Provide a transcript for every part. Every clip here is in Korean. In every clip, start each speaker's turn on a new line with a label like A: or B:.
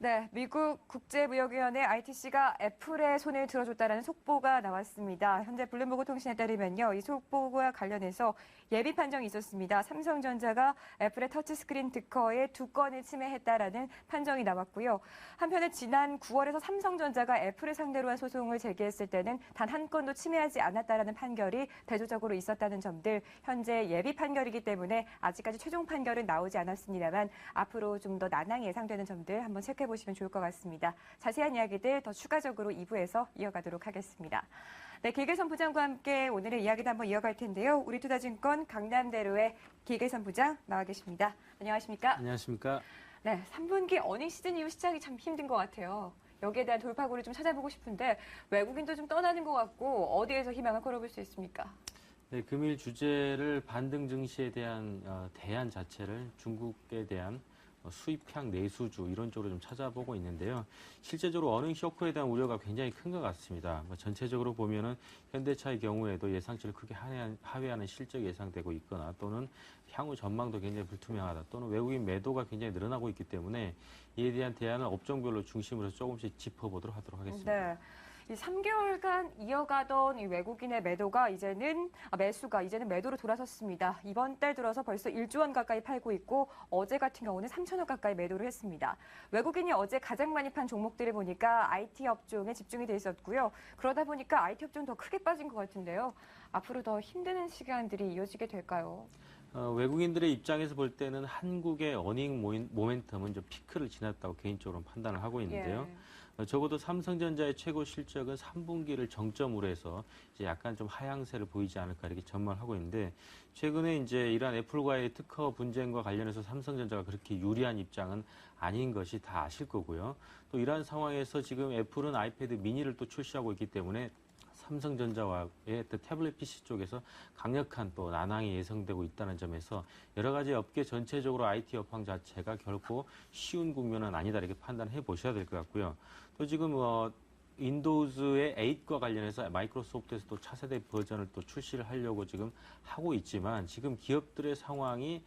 A: 네, 미국 국제무역위원회 ITC가 애플의 손을 들어줬다는 속보가 나왔습니다. 현재 블룸버그 통신에 따르면요, 이 속보와 관련해서 예비 판정이 있었습니다. 삼성전자가 애플의 터치스크린 특허에 2건을 침해했다라는 판정이 나왔고요. 한편에 지난 9월에서 삼성전자가 애플을 상대로 한 소송을 제기했을 때는 단 한 건도 침해하지 않았다라는 판결이 대조적으로 있었다는 점들, 현재 예비 판결이기 때문에 아직까지 최종 판결은 나오지 않았습니다만 앞으로 좀 더 난항이 예상되는 점들 한번 체크해 보시면 좋을 것 같습니다. 자세한 이야기들 더 추가적으로 2부에서 이어가도록 하겠습니다. 네, 길게선 부장과 함께 오늘의 이야기도 한번 이어갈 텐데요. 우리투자증권 강남대로의 길게선 부장 나와 계십니다. 안녕하십니까?
B: 안녕하십니까?
A: 네, 3분기 어닝 시즌 이후 시장이 참 힘든 것 같아요. 여기에 대한 돌파구를 좀 찾아보고 싶은데 외국인도 좀 떠나는 것 같고 어디에서 희망을 걸어볼 수 있습니까?
B: 네, 금일 주제를 반등 증시에 대한 대안 자체를 중국에 대한 수입향 내수주 이런 쪽으로 좀 찾아보고 있는데요. 실제적으로 어닝 쇼크에 대한 우려가 굉장히 큰 것 같습니다. 전체적으로 보면은 현대차의 경우에도 예상치를 크게 하회하는 실적이 예상되고 있거나 또는 향후 전망도 굉장히 불투명하다 또는 외국인 매도가 굉장히 늘어나고 있기 때문에 이에 대한 대안을 업종별로 중심으로 조금씩 짚어보도록 하도록 하겠습니다.
A: 네. 이 3개월간 이어가던 이 외국인의 매수가 이제는 매도로 돌아섰습니다. 이번 달 들어서 벌써 1조 원 가까이 팔고 있고 어제 같은 경우는 3천억 가까이 매도를 했습니다. 외국인이 어제 가장 많이 판 종목들을 보니까 IT 업종에 집중이 돼 있었고요. 그러다 보니까 IT 업종 더 크게 빠진 것 같은데요. 앞으로 더 힘든 시간들이 이어지게 될까요?
B: 외국인들의 입장에서 볼 때는 한국의 어닝 모멘텀은 좀 피크를 지났다고 개인적으로 판단을 하고 있는데요. 적어도 삼성전자의 최고 실적은 3분기를 정점으로 해서 이제 약간 좀 하향세를 보이지 않을까 이렇게 전망을 하고 있는데 최근에 이제 이러한 애플과의 특허 분쟁과 관련해서 삼성전자가 그렇게 유리한 입장은 아닌 것이 다 아실 거고요. 또 이러한 상황에서 지금 애플은 아이패드 미니를 또 출시하고 있기 때문에 삼성전자와의 태블릿 PC 쪽에서 강력한 또 난항이 예상되고 있다는 점에서 여러 가지 업계 전체적으로 IT 업황 자체가 결코 쉬운 국면은 아니다 이렇게 판단해 보셔야 될 것 같고요. 또 지금 윈도우즈의 8과 관련해서 마이크로소프트에서 또 차세대 버전을 또 출시를 하려고 지금 하고 있지만 지금 기업들의 상황이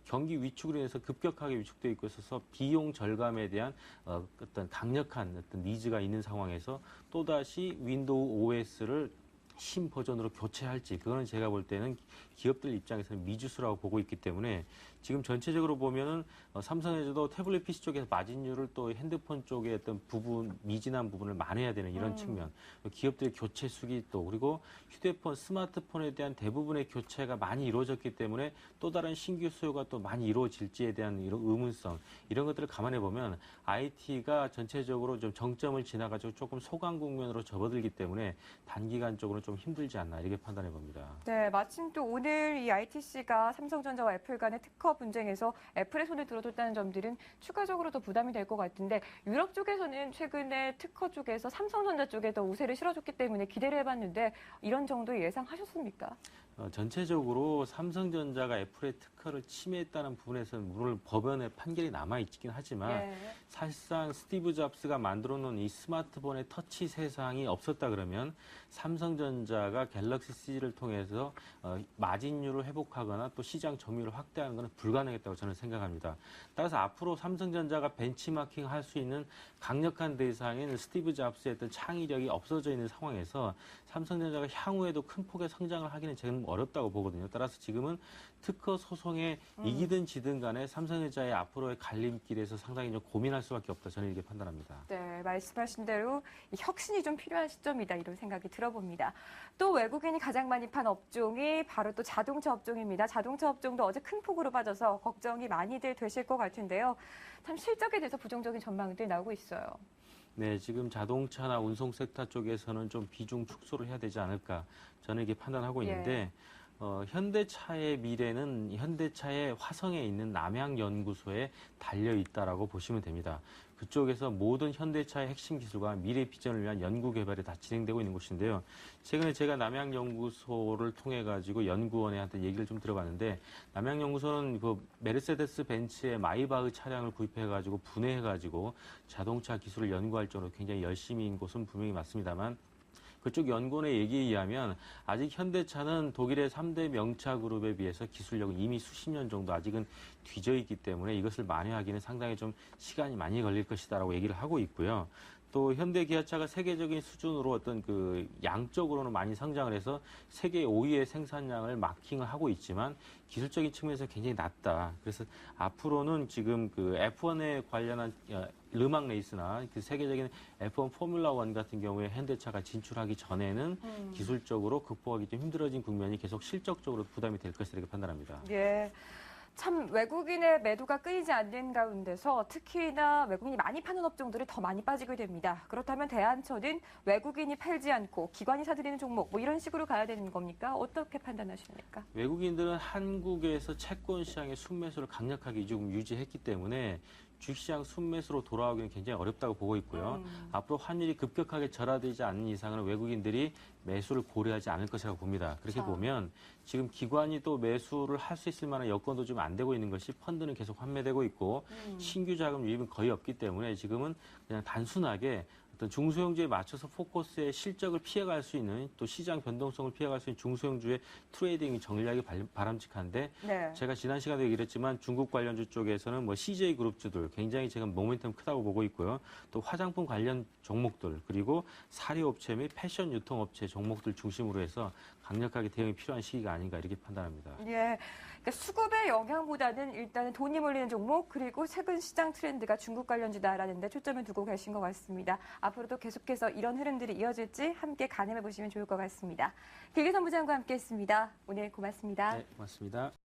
B: 경기 위축으로 인해서 급격하게 위축되어 있고 있어서 비용 절감에 대한 어떤 강력한 어떤 니즈가 있는 상황에서 또다시 윈도우 OS를 신버전으로 교체할지 그거는 제가 볼 때는 기업들 입장에서는 미지수라고 보고 있기 때문에 지금 전체적으로 보면은 삼성에서도 태블릿 PC 쪽에서 마진율을 또 핸드폰 쪽의 어떤 부분 미진한 부분을 만회해야 되는 이런 측면 기업들의 교체 수기 또 그리고 휴대폰 스마트폰에 대한 대부분의 교체가 많이 이루어졌기 때문에 또 다른 신규 수요가 또 많이 이루어질지에 대한 이런 의문성 이런 것들을 감안해 보면 IT가 전체적으로 좀 정점을 지나가지고 조금 소강 국면으로 접어들기 때문에 단기간적으로 좀 힘들지 않나 이렇게 판단해 봅니다.
A: 네, 마침 또 오늘 이 ITC가 삼성전자와 애플 간의 특허 분쟁에서 애플의 손을 들어줬다는 점들은 추가적으로 더 부담이 될 것 같은데 유럽 쪽에서는 최근에 특허 쪽에서 삼성전자 쪽에 더 우세를 실어줬기 때문에 기대를 해봤는데 이런 정도 예상하셨습니까?
B: 전체적으로 삼성전자가 애플의 특허를 침해했다는 부분에서는 물론 법원의 판결이 남아있긴 하지만 사실상 스티브 잡스가 만들어 놓은 이 스마트폰의 터치 세상이 없었다 그러면 삼성전자가 갤럭시 C를 통해서 마진율을 회복하거나 또 시장 점유율을 확대하는 것은 불가능했다고 저는 생각합니다. 따라서 앞으로 삼성전자가 벤치마킹 할 수 있는 강력한 대상인 스티브 잡스의 어떤 창의력이 없어져 있는 상황에서 삼성전자가 향후에도 큰 폭의 성장을 하기는 저는 어렵다고 보거든요. 따라서 지금은 특허 소송에 이기든 지든 간에 삼성전자의 앞으로의 갈림길에서 상당히 좀 고민할 수밖에 없다. 저는 이렇게 판단합니다.
A: 네, 말씀하신 대로 혁신이 좀 필요한 시점이다 이런 생각이 들어봅니다. 또 외국인이 가장 많이 판 업종이 바로 또 자동차 업종입니다. 자동차 업종도 어제 큰 폭으로 빠져서 걱정이 많이들 되실 것 같은데요. 참 실적에 대해서 부정적인 전망들 나오고 있어요.
B: 네, 지금 자동차나 운송 섹터 쪽에서는 좀 비중 축소를 해야 되지 않을까 저는 이렇게 판단하고 있는데 현대차의 미래는 현대차의 화성에 있는 남양연구소에 달려 있다라고 보시면 됩니다. 그쪽에서 모든 현대차의 핵심 기술과 미래 비전을 위한 연구 개발이 다 진행되고 있는 곳인데요. 최근에 제가 남양연구소를 통해 가지고 연구원에 한테 얘기를 좀 들어봤는데 남양연구소는 그 메르세데스 벤츠의 마이바흐 차량을 구입해 가지고 분해해 가지고 자동차 기술을 연구할 정도로 굉장히 열심히인 곳은 분명히 맞습니다만 그쪽 연구원의 얘기에 의하면 아직 현대차는 독일의 3대 명차 그룹에 비해서 기술력은 이미 수십 년 정도 아직은 뒤져 있기 때문에 이것을 만회하기는 상당히 좀 시간이 많이 걸릴 것이다라고 얘기를 하고 있고요. 또 현대 기아차가 세계적인 수준으로 어떤 그 양적으로는 많이 성장을 해서 세계 5위의 생산량을 마킹을 하고 있지만 기술적인 측면에서 굉장히 낮다. 그래서 앞으로는 지금 그 F1에 관련한 르망 레이스나 그 세계적인 F1 포뮬라 1 같은 경우에 현대차가 진출하기 전에는 기술적으로 극복하기 좀 힘들어진 국면이 계속 실적적으로 부담이 될 것이다 이렇게 판단합니다.
A: 예. 참 외국인의 매도가 끊이지 않는 가운데서 특히나 외국인이 많이 파는 업종들이 더 많이 빠지게 됩니다. 그렇다면 대안처는 외국인이 팔지 않고 기관이 사들이는 종목 뭐 이런 식으로 가야 되는 겁니까? 어떻게 판단하십니까?
B: 외국인들은 한국에서 채권 시장의 순매수를 강력하게 조금 유지했기 때문에 주식시장 순매수로 돌아오기는 굉장히 어렵다고 보고 있고요. 앞으로 환율이 급격하게 절하되지 않는 이상은 외국인들이 매수를 고려하지 않을 것이라고 봅니다. 그렇게 보면 지금 기관이 또 매수를 할 수 있을 만한 여건도 좀 안 되고 있는 것이 펀드는 계속 환매되고 있고 신규 자금 유입은 거의 없기 때문에 지금은 그냥 단순하게 어떤 중소형주에 맞춰서 포커스의 실적을 피해갈 수 있는 또 시장 변동성을 피해갈 수 있는 중소형주의 트레이딩 전략이 바람직한데
A: 네.
B: 제가 지난 시간에 얘기를 했지만 중국 관련주 쪽에서는 뭐 CJ 그룹주들 굉장히 지금 모멘텀 크다고 보고 있고요. 또 화장품 관련 종목들 그리고 사료업체 및 패션 유통업체 종목들 중심으로 해서 강력하게 대응이 필요한 시기가 아닌가 이렇게 판단합니다.
A: 예. 그러니까 수급의 영향보다는 일단은 돈이 몰리는 종목 그리고 최근 시장 트렌드가 중국 관련주다라는 데 초점을 두고 계신 것 같습니다. 앞으로도 계속해서 이런 흐름들이 이어질지 함께 가늠해 보시면 좋을 것 같습니다. 길기선 부장과 함께했습니다. 오늘 고맙습니다.
B: 네, 고맙습니다.